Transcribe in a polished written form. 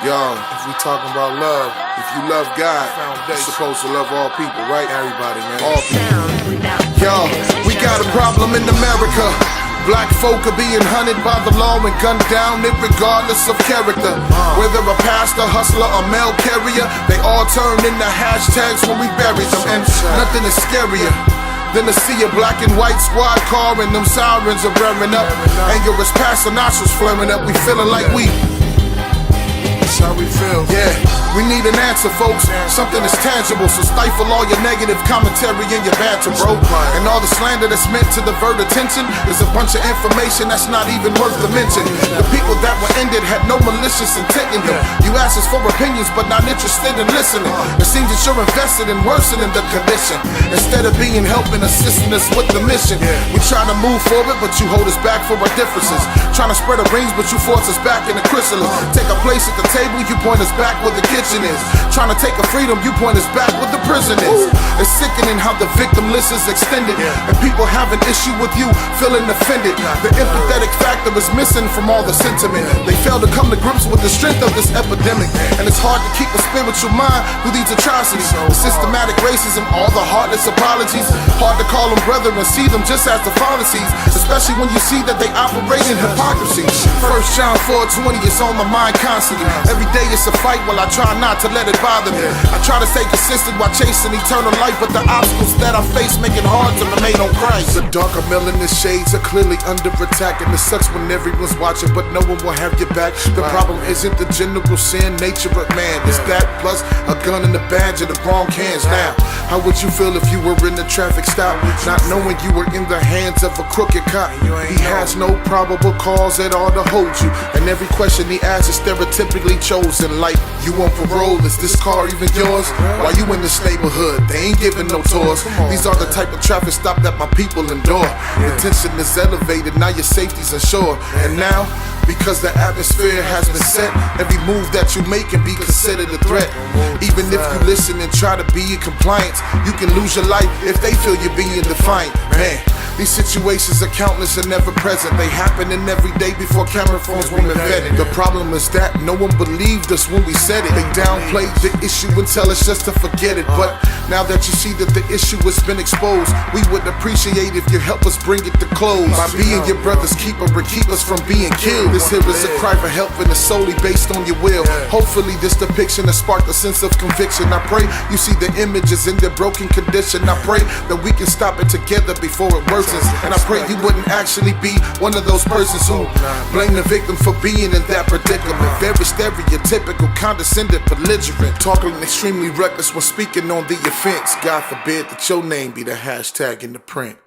Yo, if we talking about love, if you love God, you're supposed to love all people, right? Everybody, man. All people. Yo, we got a problem in America. Black folk are being hunted by the law and gunned down, regardless of character. Whether a pastor, hustler, or mail carrier, they all turn into hashtags when we bury them. And nothing is scarier than to see a black and white squad car and them sirens are revving up. Anger is past the nostrils flaring up. We feeling like we. That's how we feel. Yeah, we need an answer, folks. Something that's tangible. So stifle all your negative commentary and your banter, bro. And all the slander that's meant to divert attention is a bunch of information that's not even worth the mention. The people that were ended had no malicious intent in them. You ask us for opinions, but not interested in listening. It seems that you're invested in worsening the condition instead of being helping, assisting us with the mission. We try to move forward, but you hold us back for our differences. Trying to spread our rings, but you force us back in the chrysalis. Take a place at the table, you point us back where the kitchen is. Trying to take a freedom, you point us back where the prison is. It's sickening how the victim list is extended, and people have an issue with you feeling offended. The empathetic factor is missing from all the sentiment. They fail to come to grips with the strength of this epidemic, and it's hard to keep a spiritual mind through these atrocities. The systematic racism, all the heartless apologies. Hard to call them brother and see them just as the fallacies, especially when you see that they operate in hypocrisy. 1 John 4:20 is on my mind constantly. Every day it's a fight while I try not to let it bother me. I try to stay consistent while chasing eternal life, but the obstacles that I face make it hard to remain on Christ. The darker melanin shades are clearly under attack, and it sucks when everyone's watching, but no one will have your back. The problem isn't the general sin, nature of man. It's that plus a gun and a badge in the wrong hands. Now, how would you feel if you were in a traffic stop, not knowing you were in the hands of a crooked cop? He has no probable cause at all to hold you, and every question he asks is stereotypically chosen. Like, you on parole, is this car even yours? Why you in this neighborhood? They ain't giving no tours. These are the type of traffic stop that my people endure. The tension is elevated, now your safety's assured. And now, because the atmosphere has been set, every move that you make can be considered a threat. Even if you listen and try to be in compliance, you can lose your life if they feel you're being defiant. Man, these situations are countless and never present. They happen in every day before camera phones were invented. The problem is that no one believed us when we said it. They downplayed the issue and tell us just to forget it. But now that you see that the issue has been exposed, we would appreciate if you help us bring it to close. By being your brother's keeper and keep us from being killed. This here is a cry for help and it's solely based on your will. Hopefully this depiction has sparked a sense of conviction. I pray you see the images in their broken condition. I pray that we can stop it together before it worsens. And I pray you wouldn't actually be one of those persons who blame the victim for being in that predicament. Very stereotypical, condescending, belligerent, talking extremely reckless when speaking on the offense. God forbid that your name be the hashtag in the print.